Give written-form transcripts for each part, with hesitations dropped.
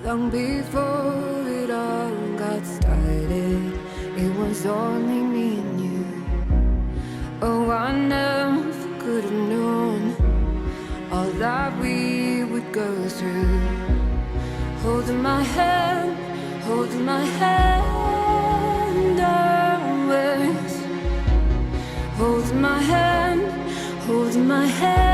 Long before it all got started, it was only me and you. Oh, I never could have known all that we would go through. Holding my hand always. Holding my hand, holding my hand.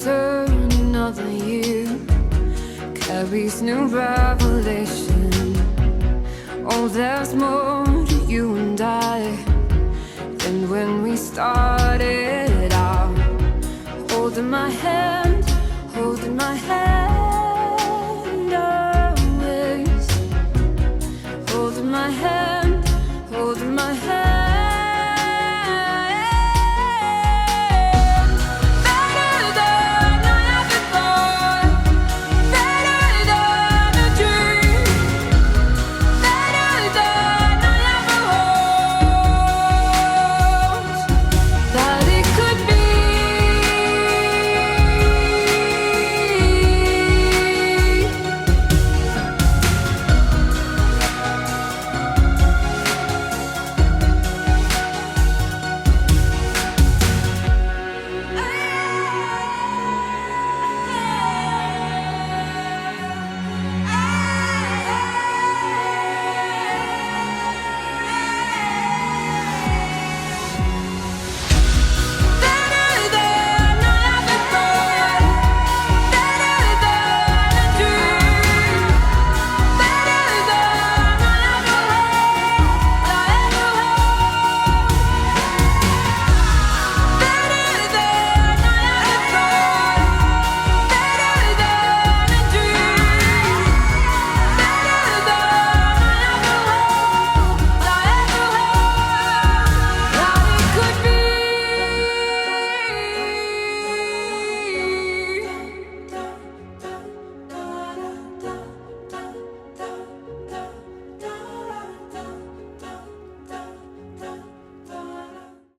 Turning of the year carries new revelation. Oh, there's more to you and I than when we started out. Holding my hand